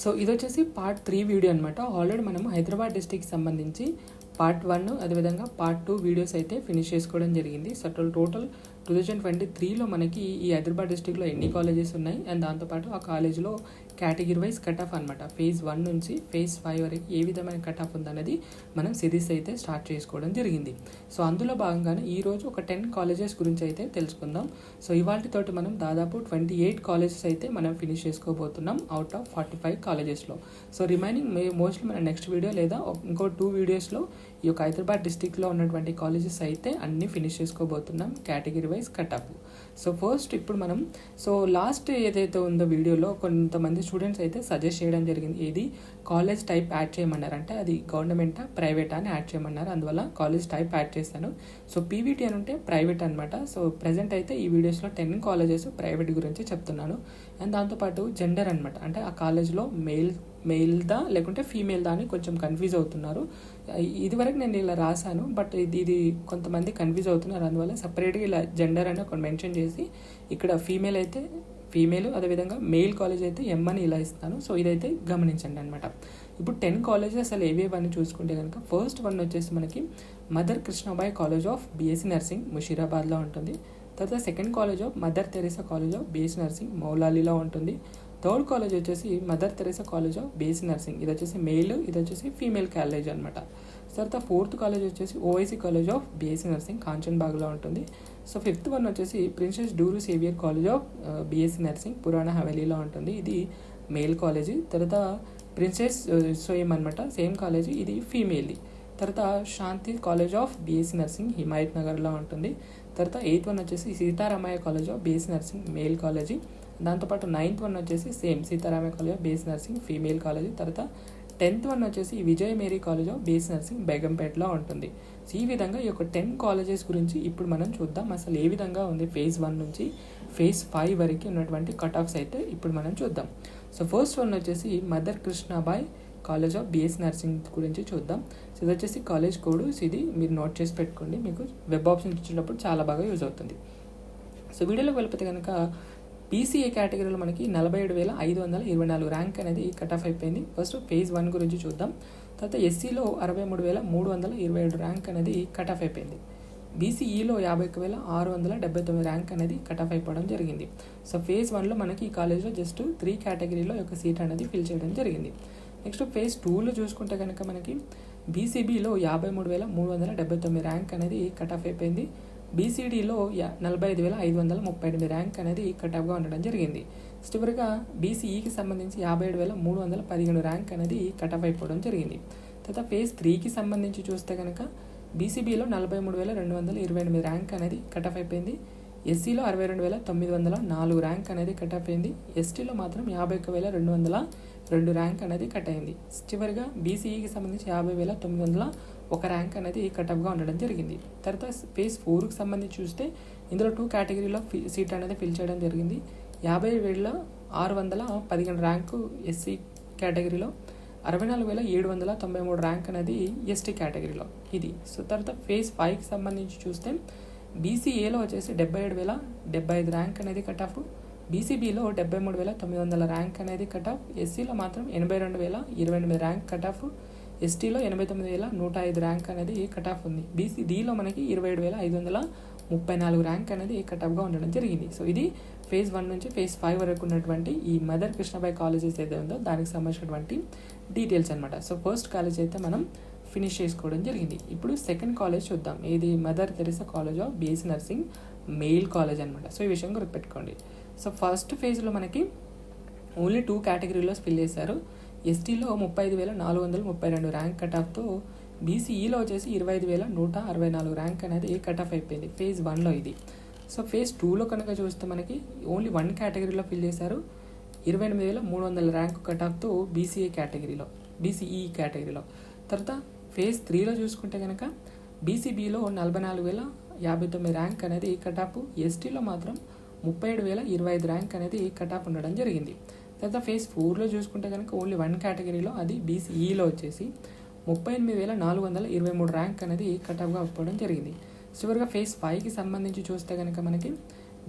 So ఇది వచ్చేసి part 3 video అనమాట. ఆల్రెడీ మనము హైదరాబాద్ డిస్టిక్కి సంబంధించి పార్ట్ 1 అదేవిధంగా పార్ట్ 2 వీడియోస్ అయితే ఫినిష్ చేసుకోవడం జరిగింది. సో టోటల్ 2023లో మనకి ఈ హైదరాబాద్ డిస్టిక్లో ఎన్ని కాలేజెస్ ఉన్నాయి అండ్ దాంతోపాటు ఆ కాలేజ్లో కేటగిరీ వైజ్ కట్ ఆఫ్ అనమాట. ఫేజ్ 1 నుంచి ఫేజ్ 5 వరకు ఏ విధమైన కట్ ఆఫ్ ఉందనేది మనం సిరీస్ అయితే స్టార్ట్ చేసుకోవడం జరిగింది. సో అందులో భాగంగానే ఈరోజు ఒక 10 కాలేజెస్ గురించి అయితే తెలుసుకుందాం. సో ఇవాళతోటి మనం దాదాపు 28 కాలేజెస్ అయితే మనం ఫినిష్ చేసుకోబోతున్నాం అవుట్ ఆఫ్ 45 కాలేజెస్లో. సో రిమైనింగ్ మోస్ట్లీ మన నెక్స్ట్ వీడియో లేదా ఇంకో 2 వీడియోస్లో ఈ యొక్క హైదరాబాద్ డిస్టిక్లో ఉన్నటువంటి కాలేజెస్ అయితే అన్నీ ఫినిష్ చేసుకోబోతున్నాం category wise cut off. So first ఇప్పుడు మనం లాస్ట్ ఏదైతే ఉందో వీడియోలో కొంతమంది స్టూడెంట్స్ అయితే సజెస్ట్ చేయడం జరిగింది. ఇది కాలేజ్ టైప్ యాడ్ చేయమన్నారు, అంటే అది గవర్నమెంటా ప్రైవేటా అని యాడ్ చేయమన్నారు. అందువల్ల కాలేజ్ టైప్ యాడ్ చేశాను. సో పీవీటీ అని ఉంటే ప్రైవేట్ అనమాట. సో ప్రజెంట్ అయితే ఈ వీడియోస్లో 10 కాలేజెస్ ప్రైవేట్ గురించి చెప్తున్నాను. అండ్ దాంతోపాటు జెండర్ అనమాట, అంటే ఆ కాలేజ్లో మెయిల్దా లేకుంటే ఫీమేల్దా అని కొంచెం కన్ఫ్యూజ్ అవుతున్నారు. ఇదివరకు నేను ఇలా రాశాను, బట్ ఇది కొంతమంది కన్ఫ్యూజ్ అవుతున్నారు. అందువల్ల సపరేట్గా ఇలా జెండర్ అని ఒక మెన్షన్ చేసి ఇక్కడ ఫీమేల్ అయితే ఫీమేల్, అదేవిధంగా మెయిల్ కాలేజ్ అయితే ఎం అని ఇలా ఇస్తాను. సో ఇదైతే గమనించండి అనమాట. ఇప్పుడు 10 కాలేజెస్ అసలు ఏవేవని చూసుకుంటే కనుక ఫస్ట్ వన్ వచ్చేసి మనకి mother Krishnabai college of BSc nursing ముషీరాబాద్లో ఉంటుంది. తర్వాత second college of mother Teresa college of BSc nursing మౌలాలీలో ఉంటుంది. థర్డ్ కాలేజ్ వచ్చేసి mother Teresa college of BSc nursing, ఇది వచ్చేసి మెయిల్, ఇది వచ్చేసి ఫీమేల్ కాలేజ్ అనమాట. తర్వాత ఫోర్త్ కాలేజ్ వచ్చేసి OIC college of BSc nursing కాంచన్బాగ్లో ఉంటుంది. సో ఫిఫ్త్ వన్ వచ్చేసి princess Durru Shehvar college of BSc nursing Purana హవేలీలో ఉంటుంది, ఇది మెయిల్ కాలేజీ. తర్వాత ప్రిన్సెస్ సోయం అనమాట, సేమ్ కాలేజీ, ఇది ఫీమేల్ది. తర్వాత Shanti college of BSc nursing Himayat నగర్లో ఉంటుంది. తర్వాత 8th వన్ వచ్చేసి Seetharamaiah college of BSc nursing male college. దాంతోపాటు 9th వన్ వచ్చేసి same Seetharamaiah college of BSc nursing female college. తర్వాత 10th వన్ వచ్చేసి Vijay Marie college of BSc nursing బేగంపేటలో ఉంటుంది. సో ఈ విధంగా ఈ యొక్క 10 కాలేజెస్ గురించి ఇప్పుడు మనం చూద్దాం. అసలు ఏ విధంగా ఉంది ఫేజ్ 1 నుంచి ఫేజ్ 5 వరకు ఉన్నటువంటి కట్ ఆఫ్స్ అయితే ఇప్పుడు మనం చూద్దాం. సో ఫస్ట్ వన్ వచ్చేసి mother Krishnabai college of BSc nursing గురించి చూద్దాం. సో ఇది వచ్చేసి కాలేజ్ కోడ్, ఇది మీరు నోట్ చేసి పెట్టుకోండి, మీకు వెబ్ ఆప్షన్ ఇచ్చినప్పుడు చాలా బాగా యూజ్ అవుతుంది. సో వీడియోలోకి వెళ్ళిపోతే కనుక బీసీఏ కేటగిరీలో మనకి 47,524 ర్యాంక్ అనేది కట్ ఆఫ్ అయిపోయింది. ఫస్ట్ ఫేజ్ 1 గురించి చూద్దాం. తర్వాత ఎస్సీలో 63,327 ర్యాంక్ అనేది కట్ ఆఫ్ అయిపోయింది. బీసీఈలో 51,679 ర్యాంక్ అనేది కట్ ఆఫ్ అయిపోవడం జరిగింది. సో ఫేజ్ 1లో మనకి ఈ కాలేజ్లో జస్ట్ 3 కేటగిరీలో ఒక సీట్ అనేది ఫిల్ చేయడం జరిగింది. నెక్స్ట్ ఫేజ్ 2లో చూసుకుంటే కనుక మనకి బీసీబీలో 53,379 ర్యాంక్ అనేది కట్ ఆఫ్ అయిపోయింది. బీసీడీలో 45,538 ర్యాంక్ అనేది కట్ ఆఫ్గా ఉండడం జరిగింది. చివరిగా బీసీఈకి సంబంధించి 57,315 ర్యాంక్ అనేది కట్ ఆఫ్ అయిపోవడం జరిగింది. తర్వాత ఫేజ్ 3కి సంబంధించి చూస్తే కనుక బీసీబీలో 43,228 ర్యాంక్ అనేది కట్ ఆఫ్ అయిపోయింది. ఎస్సీలో 62,904 ర్యాంక్ అనేది కట్ ఆఫ్ అయింది. ఎస్టీలో మాత్రం 51,202 ర్యాంక్ అనేది కట్ అయింది. చివరిగా బీసీఈకి సంబంధించి 50,901 ర్యాంక్ అనేది కట్ ఆఫ్గా ఉండడం జరిగింది. తర్వాత ఫేజ్ 4కి సంబంధించి చూస్తే ఇందులో 2 కేటగిరీలో సీట్ అనేది ఫిల్ చేయడం జరిగింది. 50,615 ర్యాంకు ఎస్సీ కేటగిరీలో, 64,793 ర్యాంక్ అనేది ఎస్టీ కేటగిరీలో ఇది. సో తర్వాత ఫేజ్ 5కి సంబంధించి చూస్తే బీసీఏలో వచ్చేసి 77,075 ర్యాంక్ అనేది కట్ ఆఫ్, బీసీబీలో 73,900 ర్యాంక్ అనేది కట్ ఆఫ్, ఎస్సీలో మాత్రం 82,028 ర్యాంక్ కట్ ఆఫ్, ఎస్టీలో 89,105 ర్యాంక్ అనేది కట్ ఆఫ్ ఉంది. బీసీడీలో మనకి 27,534 ర్యాంక్ అనేది కట్ ఆఫ్గా ఉండడం జరిగింది. సో ఇది ఫేజ్ 1 నుంచి ఫేజ్ 5 వరకు ఉన్నటువంటి ఈ మదర్ కృష్ణాబాయి కాలేజెస్ ఏదైతే ఉందో దానికి సంబంధించినటువంటి డీటెయిల్స్ అనమాట. సో ఫస్ట్ కాలేజ్ అయితే మనం ఫినిష్ చేసుకోవడం జరిగింది. ఇప్పుడు సెకండ్ కాలేజ్ చూద్దాం. ఇది mother Teresa college of BSc nursing mail college అనమాట. సో ఈ విషయం గుర్తుపెట్టుకోండి. సో ఫస్ట్ ఫేజ్లో మనకి ఓన్లీ 2 కేటగిరీలో ఫిల్ చేశారు. ఎస్టీలో 35,432 ర్యాంక్ కట్ ఆఫ్తో, బీసీఈలో వచ్చేసి 25,164 ర్యాంక్ అనేది కట్ ఆఫ్ అయిపోయింది ఫేజ్ 1లో ఇది. సో ఫేజ్ 2లో కనుక చూస్తే మనకి ఓన్లీ 1 కేటగిరీలో ఫిల్ చేశారు. 28,300 ర్యాంక్ కట్ ఆఫ్తో బీసీఈ కేటగిరీలో. తర్వాత ఫేజ్ 3లో చూసుకుంటే కనుక బీసీబీలో 44,059 ర్యాంక్ అనేది కట్ ఆఫ్, ఎస్టీలో మాత్రం 37,025 ర్యాంక్ అనేది కట్ ఆఫ్ ఉండడం జరిగింది. తర్వాత ఫేజ్ 4లో చూసుకుంటే కనుక ఓన్లీ 1 కేటగిరీలో, అది బీసీఈలో వచ్చేసి 38,423 ర్యాంక్ అనేది కట్ ఆఫ్గా అవ్వడం జరిగింది. చివరిగా ఫేజ్ 5కి సంబంధించి చూస్తే కనుక మనకి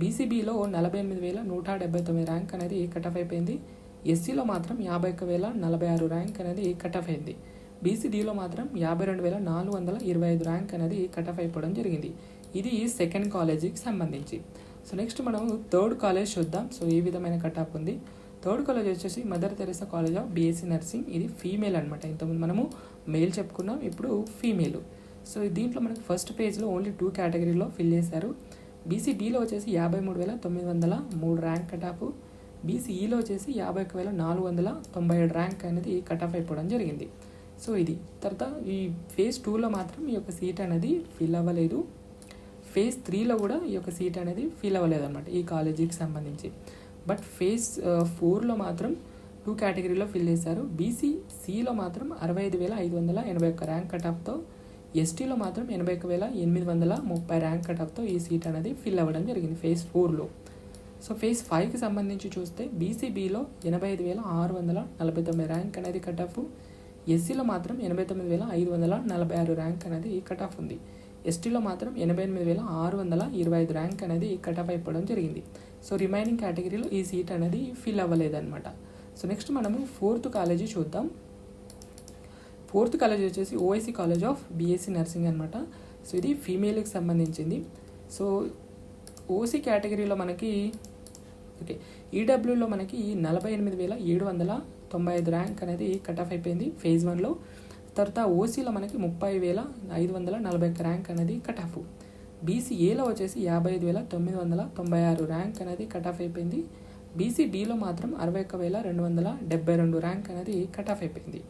బీసీబీలో 48,179 ర్యాంక్ అనేది కట్ ఆఫ్ అయిపోయింది. ఎస్సీలో మాత్రం 51,046 ర్యాంక్ అనేది కట్ ఆఫ్ అయింది. బీసీడీలో మాత్రం 52,425 ర్యాంక్ అనేది కట్ ఆఫ్ అయిపోవడం జరిగింది. ఇది సెకండ్ కాలేజీకి సంబంధించి. సో నెక్స్ట్ మనం థర్డ్ కాలేజ్ చూద్దాం. సో ఈ విధమైన కట్ ఆఫ్ ఉంది. థర్డ్ కాలేజ్ వచ్చేసి mother Teresa college of BSc nursing. ఇది ఫీమేల్ అనమాట. ఇంతకుముందు మనము మేల్ చెప్పుకున్నాం, ఇప్పుడు ఫీమేల్. సో దీంట్లో మనకి ఫస్ట్ పేజ్లో ఓన్లీ 2 కేటగిరీలో ఫిల్ చేశారు. బీసీడీలో వచ్చేసి 53,903 ర్యాంక్ కట్ ఆఫ్, బీసీఈలో వచ్చేసి 51,497 ర్యాంక్ అనేది కట్ ఆఫ్ అయిపోవడం జరిగింది. సో ఇది తర్వాత ఈ ఫేజ్ 2లో మాత్రం ఈ యొక్క సీట్ అనేది ఫిల్ అవ్వలేదు. ఫేజ్ 3లో కూడా ఈ యొక్క సీట్ అనేది ఫిల్ అవ్వలేదు అనమాట ఈ కాలేజీకి సంబంధించి. బట్ ఫేజ్ 4లో మాత్రం 2 కేటగిరీలో ఫిల్ చేశారు. బీసీసీలో మాత్రం 65,581 ర్యాంక్ కట్ ఆఫ్తో, ఎస్టీలో మాత్రం 81,830 ర్యాంక్ కట్ ఆఫ్తో ఈ సీట్ అనేది ఫిల్ అవ్వడం జరిగింది ఫేజ్ 4లో. సో ఫేజ్ 5కి సంబంధించి చూస్తే బీసీబీలో 85,649 ర్యాంక్ అనేది కట్ ఆఫ్, ఎస్సీలో మాత్రం 89,546 ర్యాంక్ అనేది కట్ ఆఫ్ ఉంది. ఎస్టీలో మాత్రం 88,625 ర్యాంక్ అనేది కట్ ఆఫ్ అయిపోవడం జరిగింది. సో రిమైనింగ్ కేటగిరీలో ఈ సీట్ అనేది ఫిల్ అవ్వలేదన్నమాట. సో నెక్స్ట్ మనము 4th కాలేజీ చూద్దాం. 4th కాలేజ్ వచ్చేసి OIC college of BSc nursing అనమాట. సో ఇది ఫీమేల్కి సంబంధించింది. సో ఓసీ కేటగిరీలో మనకి ఈడబ్ల్యూలో మనకి 48,795 ర్యాంక్ అనేది కట్ ఆఫ్ అయిపోయింది ఫేజ్ 1లో. తర్వాత ఓసీలో మనకి 30,541 ర్యాంక్ అనేది కట్ ఆఫ్. బీసీఏలో వచ్చేసి 55,996 ర్యాంక్ అనేది కట్ ఆఫ్ అయిపోయింది. బీసీడీలో మాత్రం 61,272 ర్యాంక్ అనేది కట్ ఆఫ్ అయిపోయింది.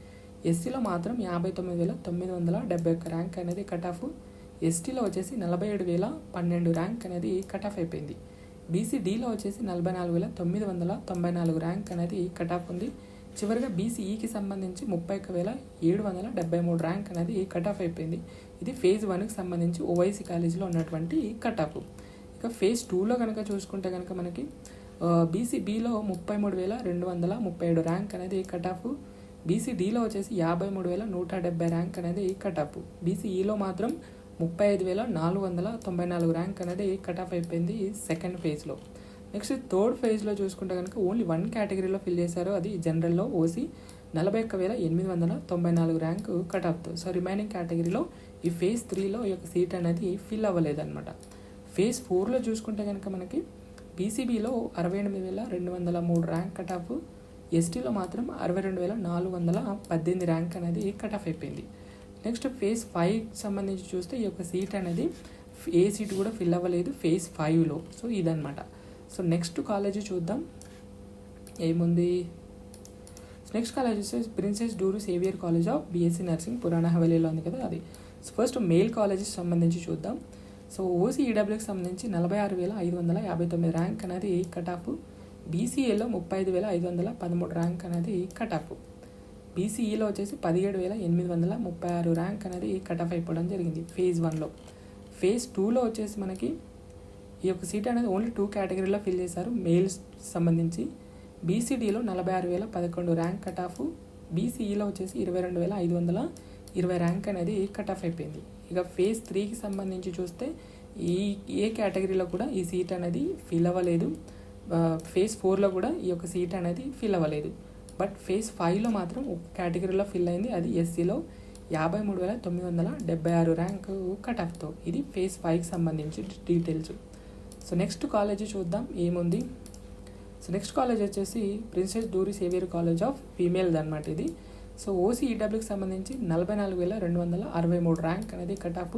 ఎస్సీలో మాత్రం 59,971 ర్యాంక్ అనేది కట్ ఆఫ్. ఎస్టీలో వచ్చేసి 47,012 ర్యాంక్ అనేది కట్ ఆఫ్ అయిపోయింది. బీసీడీలో వచ్చేసి 44,994 ర్యాంక్ అనేది కట్ ఆఫ్ ఉంది. చివరిగా బీసీఈకి సంబంధించి 31,773 ర్యాంక్ అనేది కట్ ఆఫ్ అయిపోయింది. ఇది ఫేజ్ 1కి సంబంధించి ఓవైసీ కాలేజీలో ఉన్నటువంటి కట్ ఆఫ్. ఇక ఫేజ్ 2లో కనుక చూసుకుంటే కనుక మనకి బీసీబీలో 33,237 ర్యాంక్ అనేది కట్ ఆఫ్, బీసీడీలో వచ్చేసి 53,170 ర్యాంక్ అనేది కట్ ఆఫ్, బీసీఈలో మాత్రం 35,494 ర్యాంక్ అనేది కట్ ఆఫ్ అయిపోయింది సెకండ్ ఫేజ్లో. నెక్స్ట్ థర్డ్ ఫేజ్లో చూసుకుంటే కనుక ఓన్లీ 1 కేటగిరీలో ఫిల్ చేశారు, అది జనరల్లో ఓసీ. 41,894 ర్యాంక్ కట్ ఆఫ్తో. సో రిమైనింగ్ కేటగిరీలో ఈ ఫేజ్ 3లో ఈ యొక్క సీట్ అనేది ఫిల్ అవ్వలేదన్నమాట. ఫేజ్ 4లో చూసుకుంటే కనుక మనకి బీసీబీలో 68,203 ర్యాంక్ కట్ ఆఫ్, ఎస్టీలో మాత్రం 62,418 ర్యాంక్ అనేది కట్ ఆఫ్ అయిపోయింది. నెక్స్ట్ ఫేజ్ 5కి సంబంధించి చూస్తే ఈ యొక్క సీట్ అనేది ఏ సీట్ కూడా ఫిల్ అవ్వలేదు ఫేజ్ 5లో. సో ఇదనమాట. సో నెక్స్ట్ కాలేజీ చూద్దాం ఏముంది. నెక్స్ట్ కాలేజ్ వచ్చేసి princess Durru Shehvar college of BSc nursing, Purana హవేలీలో ఉంది కదా అది. సో ఫస్ట్ మెయిల్ కాలేజెస్ సంబంధించి చూద్దాం. సో ఓసీ ఈడబ్ల్యూకి సంబంధించి 46,559 ర్యాంక్ అనేది కట్ ఆఫ్, బీసీఏలో 35,513 ర్యాంక్ అనేది కట్ ఆఫ్, బీసీఈలో వచ్చేసి 17,836 ర్యాంక్ అనేది కట్ ఆఫ్ అయిపోవడం జరిగింది ఫేజ్ 1లో. ఫేజ్ 2లో వచ్చేసి మనకి ఈ యొక్క సీట్ అనేది ఓన్లీ 2 కేటగిరీలో ఫిల్ చేశారు మెయిల్స్ సంబంధించి. బీసీడీలో 46,011 ర్యాంక్ కట్ ఆఫ్, బీసీఈలో వచ్చేసి 22,520 ర్యాంక్ అనేది కట్ ఆఫ్ అయిపోయింది. ఇక ఫేజ్ 3కి సంబంధించి చూస్తే ఏ కేటగిరీలో కూడా ఈ సీట్ అనేది ఫిల్ అవ్వలేదు. ఫేజ్ 4లో కూడా ఈ యొక్క సీట్ అనేది ఫిల్ అవ్వలేదు. బట్ ఫేజ్ 5లో మాత్రం ఒక కేటగిరీలో ఫిల్ అయింది, అది ఎస్సీలో 53,976 ర్యాంక్ కట్ ఆఫ్తో. ఇది ఫేజ్ 5కి సంబంధించి డీటెయిల్స్. సో నెక్స్ట్ కాలేజీ చూద్దాం ఏముంది. సో నెక్స్ట్ కాలేజ్ వచ్చేసి ప్రిన్సెస్ డూరీ సేవియర్ కాలేజ్ ఆఫ్ ఫీమేల్ది అనమాట ఇది. సో ఓసీ ఈడబ్ల్యూకి సంబంధించి 44,263 ర్యాంక్ అనేది కట్ ఆఫ్,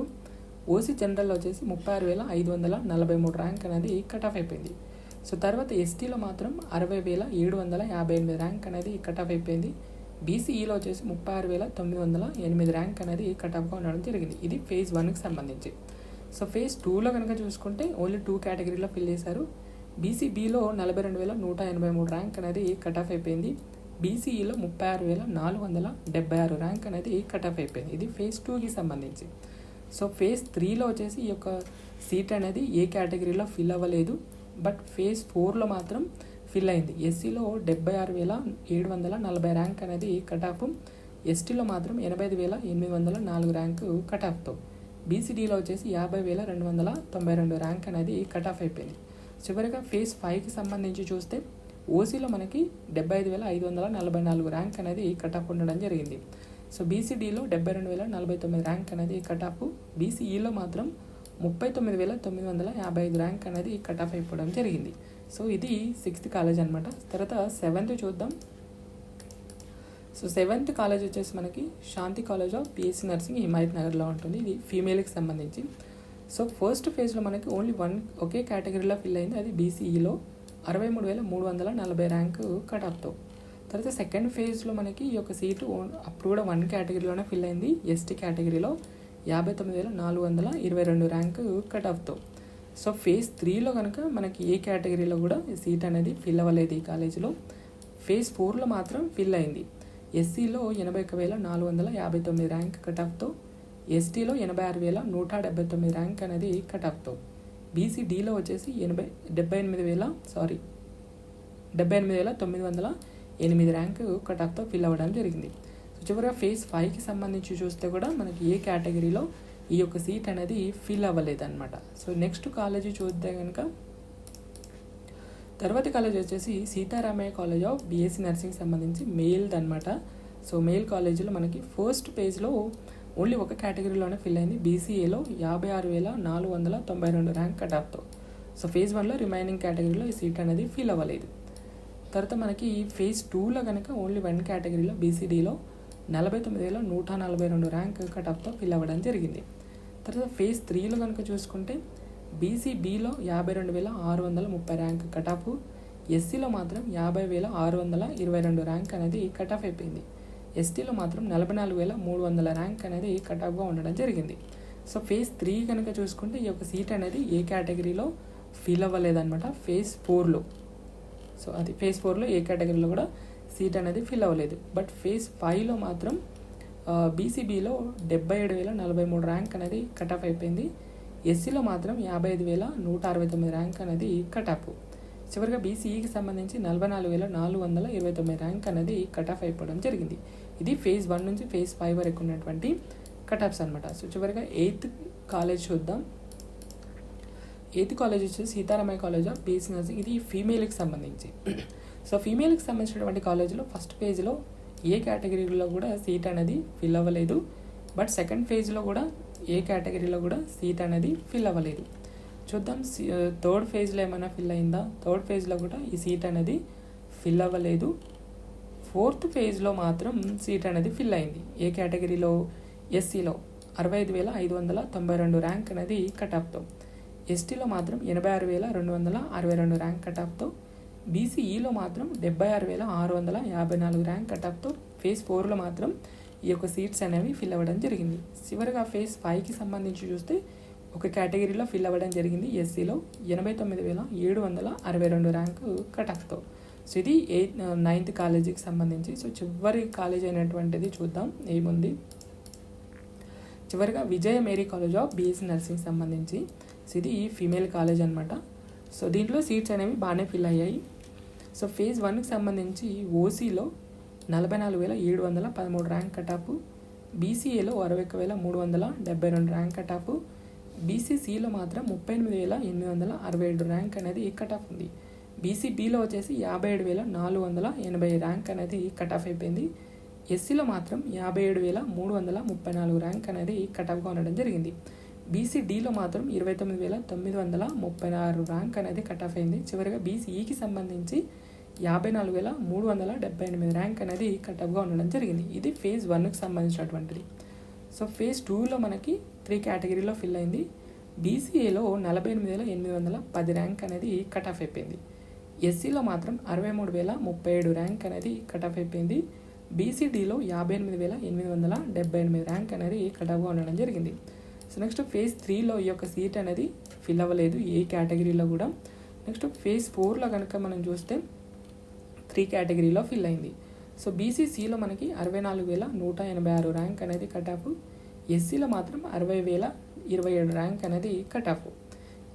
ఓసీ జనరల్లో వచ్చేసి 36,543 ర్యాంక్ అనేది కట్ ఆఫ్ అయిపోయింది. సో తర్వాత ఎస్టీలో మాత్రం 60,758 ర్యాంక్ అనేది కట్ ఆఫ్ అయిపోయింది. బీసీఈలో వచ్చేసి 36,908 ర్యాంక్ అనేది కట్ ఆఫ్గా ఉండడం జరిగింది. ఇది ఫేజ్ 1కి సంబంధించి. సో ఫేజ్ 2లో కనుక చూసుకుంటే ఓన్లీ 2 కేటగిరీలో ఫిల్ చేశారు. బీసీబీలో 42,183 ర్యాంక్ అనేది కట్ ఆఫ్ అయిపోయింది. బీసీఈలో 36,476 ర్యాంక్ అనేది కట్ ఆఫ్ అయిపోయింది. ఇది ఫేజ్ 2కి సంబంధించి. సో ఫేజ్ 3లో వచ్చేసి ఈ యొక్క సీట్ అనేది ఏ కేటగిరీలో ఫిల్ అవ్వలేదు. బట్ ఫేజ్ 4లో మాత్రం ఫిల్ అయింది. ఎస్సీలో 76,740 ర్యాంక్ అనేది కట్ ఆఫ్, ఎస్టీలో మాత్రం 85,804 ర్యాంక్ కట్ ఆఫ్తో, బీసీడీలో వచ్చేసి 50,292 ర్యాంక్ అనేది కట్ ఆఫ్ అయిపోయింది. చివరిగా ఫేజ్ 5కి సంబంధించి చూస్తే ఓసీలో మనకి 75,544 ర్యాంక్ అనేది కట్ ఆఫ్ ఉండడం జరిగింది. సో బీసీడీలో 72,049 ర్యాంక్ అనేది కట్ ఆఫ్, బీసీఈలో మాత్రం 39,955 ర్యాంక్ అనేది కట్ ఆఫ్ అయిపోవడం జరిగింది. సో ఇది 6th కాలేజ్ అనమాట. తర్వాత 7th చూద్దాం. సో 7th కాలేజ్ వచ్చేసి మనకి Shanti college of BSc nursing Himayat నగర్లో ఉంటుంది. ఇది ఫీమేల్కి సంబంధించి. సో ఫస్ట్ ఫేజ్లో మనకి ఓన్లీ ఒకే కేటగిరీలో ఫిల్ అయింది, అది బీసీఈలో 63,340 ర్యాంక్ కట్ ఆఫ్తో. తర్వాత సెకండ్ ఫేజ్లో మనకి ఈ యొక్క సీటు అప్పుడు కూడా 1 కేటగిరీలోనే ఫిల్ అయింది, ఎస్టీ కేటగిరీలో 59,422 ర్యాంక్ కట్ ఆఫ్తో. సో ఫేజ్ 3లో కనుక మనకి ఏ కేటగిరీలో కూడా సీట్ అనేది ఫిల్ అవ్వలేదు ఈ కాలేజీలో. ఫేజ్ 4లో మాత్రం ఫిల్ అయింది. ఎస్సీలో 81,459 ర్యాంక్ కట్ ఆఫ్తో, ఎస్టీలో 86,179 ర్యాంక్ అనేది కట్ ఆఫ్తో, బీసీడీలో వచ్చేసి 78,908 ర్యాంక్ కట్ ఆఫ్తో ఫిల్ అవ్వడం జరిగింది. సో చివరిగా ఫేజ్ 5కి సంబంధించి చూస్తే కూడా మనకి ఏ కేటగిరీలో ఈ యొక్క సీట్ అనేది ఫిల్ అవ్వలేదన్నమాట. సో నెక్స్ట్ కాలేజీ చూస్తే కనుక తర్వాతి కాలేజ్ వచ్చేసి Seetharamaiah college of BSc nursing సంబంధించి మెయిల్ది అనమాట. సో మెయిల్ కాలేజీలో మనకి ఫస్ట్ పేజ్లో ఓన్లీ ఒక కేటగిరీలోనే ఫిల్ అయింది, బీసీఏలో 56,492 ర్యాంక్ కట్ ఆఫ్తో. సో ఫేజ్ 1లో రిమైనింగ్ కేటగిరీలో ఈ సీట్ అనేది ఫిల్ అవ్వలేదు. తర్వాత మనకి ఫేజ్ 2లో కనుక ఓన్లీ 1 కేటగిరీలో బీసీడీలో 49,142 ర్యాంక్ కట్ ఆఫ్తో ఫిల్ అవ్వడం జరిగింది. తర్వాత ఫేజ్ 3లో కనుక చూసుకుంటే బీసీబీలో 52,630 ర్యాంక్ కట్ ఆఫ్, ఎస్సీలో మాత్రం 50,622 ర్యాంక్ అనేది కట్ ఆఫ్ అయిపోయింది, ఎస్టీలో మాత్రం 44,300 ర్యాంక్ అనేది కట్ ఆఫ్గా ఉండడం జరిగింది. సో ఫేజ్ 3 కనుక చూసుకుంటే ఈ యొక్క సీట్ అనేది ఏ కేటగిరీలో ఫిల్ అవ్వలేదన్నమాట ఫేజ్ 4లో. సో అది ఫేజ్ 4లో ఏ కేటగిరీలో కూడా సీట్ అనేది ఫిల్ అవ్వలేదు. బట్ ఫేజ్ 5లో మాత్రం బీసీబీలో 77,043 ర్యాంక్ అనేది కట్ ఆఫ్ అయిపోయింది, ఎస్సీలో మాత్రం 55,169 ర్యాంక్ అనేది కట్ ఆఫ్. చివరిగా బీసీఈకి సంబంధించి 44,429 ర్యాంక్ అనేది కట్ ఆఫ్ అయిపోవడం జరిగింది. ఇది ఫేజ్ 1 నుంచి ఫేజ్ 5 వరకు ఉన్నటువంటి కట్ ఆఫ్స్ అనమాట. సో చివరిగా 8th కాలేజ్ చూద్దాం. 8th కాలేజ్ వచ్చేసి Seetharamaiah college of BSc nursing, ఇది ఫీమేల్కి సంబంధించి. సో ఫీమేల్కి సంబంధించినటువంటి కాలేజీలో ఫస్ట్ ఫేజ్లో ఏ కేటగిరీలో కూడా సీట్ అనేది ఫిల్ అవ్వలేదు. బట్ సెకండ్ ఫేజ్లో కూడా ఏ కేటగిరీలో కూడా సీట్ అనేది ఫిల్ అవ్వలేదు. చూద్దాం థర్డ్ ఫేజ్లో ఏమైనా ఫిల్ అయిందా. థర్డ్ ఫేజ్లో కూడా ఈ సీట్ అనేది ఫిల్ అవ్వలేదు. 4th ఫేజ్లో మాత్రం సీట్ అనేది ఫిల్ అయింది. ఏ కేటగిరీలో ఎస్సీలో 65,592 ర్యాంక్ అనేది కట్ ఆఫ్తో, ఎస్టీలో మాత్రం 86,262 ర్యాంక్ కట్ ఆఫ్తో, బీసీఈలో మాత్రం 76,654 ర్యాంక్ కట్ ఆఫ్తో ఫేజ్ 4లో మాత్రం ఈ యొక్క సీట్స్ అనేవి ఫిల్ అవ్వడం జరిగింది. చివరిగా ఫేజ్ 5కి సంబంధించి చూస్తే ఒక కేటగిరీలో ఫిల్ అవ్వడం జరిగింది, ఎస్సీలో 89,762 ర్యాంక్ కట్ ఆఫ్తో. సో ఇది 9th కాలేజీకి సంబంధించి. సో చివరి కాలేజ్ అయినటువంటిది చూద్దాం ఏముంది. చివరిగా Vijaya Mary college of BSc nursing సంబంధించి. సో ఇది ఫీమేల్ కాలేజ్ అనమాట. సో దీంట్లో సీట్స్ అనేవి బాగానే ఫిల్ అయ్యాయి. సో ఫేజ్ 1కి సంబంధించి ఓసీలో 44,713 ర్యాంక్ కట్ ఆఫ్, బీసీఏలో 61,372 ర్యాంక్ కట్ ఆఫ్, బీసీసీలో మాత్రం 38,867 ర్యాంక్ అనేది కట్ ఆఫ్ ఉంది, బీసీబీలో వచ్చేసి 57,480 ర్యాంక్ అనేది కట్ ఆఫ్ అయిపోయింది, ఎస్సీలో మాత్రం 57,334 ర్యాంక్ అనేది కట్ ఆఫ్గా ఉండడం జరిగింది, బీసీడీలో మాత్రం 29,936 ర్యాంక్ అనేది కట్ ఆఫ్ అయింది. చివరిగా బీసీఈకి సంబంధించి 54,378 ర్యాంక్ అనేది కట్ ఆఫ్గా ఉండడం జరిగింది. ఇది ఫేజ్ 1కి సంబంధించినటువంటిది. సో ఫేజ్ 2లో మనకి 3 కేటగిరీలో ఫిల్ అయింది. బీసీఏలో 48,810 ర్యాంక్ అనేది కట్ ఆఫ్ అయిపోయింది, ఎస్సీలో మాత్రం 63,037 ర్యాంక్ అనేది కట్ ఆఫ్ అయిపోయింది, బీసీడీలో 58,878 ర్యాంక్ అనేది కట్ ఆఫ్గా ఉండడం జరిగింది. సో నెక్స్ట్ ఫేజ్ 3లో ఈ యొక్క సీట్ అనేది ఫిల్ అవ్వలేదు ఏ కేటగిరీలో కూడా. నెక్స్ట్ ఫేజ్ 4లో కనుక మనం చూస్తే 3 కేటగిరీలో ఫిల్ అయింది. సో బీసీసీలో మనకి 64,186 ర్యాంక్ అనేది కట్ ఆఫ్, ఎస్సీలో మాత్రం 60,027 ర్యాంక్ అనేది కట్ ఆఫ్,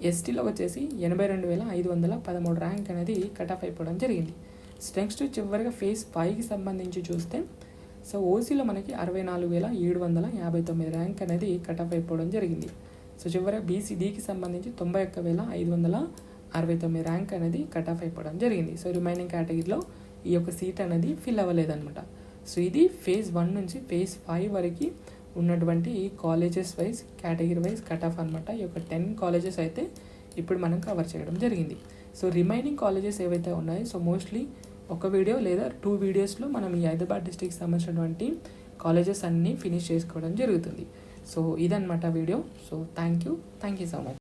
ఎస్టీలో వచ్చేసి 82,513 ర్యాంక్ అనేది కట్ ఆఫ్ అయిపోవడం జరిగింది. సో నెక్స్ట్ చివరిగా ఫేజ్ 5కి సంబంధించి చూస్తే సో ఓసీలో మనకి 64,759 ర్యాంక్ అనేది కట్ ఆఫ్ అయిపోవడం జరిగింది. సో చివరిగా బీసీడీకి సంబంధించి 91,5 69 ర్యాంక్ అనేది కట్ ఆఫ్ అయిపోవడం జరిగింది. సో రిమైనింగ్ కేటగిరీలో ఈ యొక్క సీట్ అనేది ఫిల్ అవ్వలేదన్నమాట. సో ఇది ఫేజ్ 1 నుంచి ఫేజ్ 5 వరకు ఉన్నటువంటి colleges wise category wise cut of అనమాట. ఈ యొక్క 10 కాలేజెస్ అయితే ఇప్పుడు మనం కవర్ చేయడం జరిగింది. సో రిమైనింగ్ కాలేజెస్ ఏవైతే ఉన్నాయో సో మోస్ట్లీ ఒక వీడియో లేదా 2 వీడియోస్లో మనం ఈ హైదరాబాద్ డిస్ట్రిక్ట్ సంబంధించినటువంటి కాలేజెస్ అన్నీ ఫినిష్ చేసుకోవడం జరుగుతుంది. సో ఇదన్నమాట video. So thank you so much.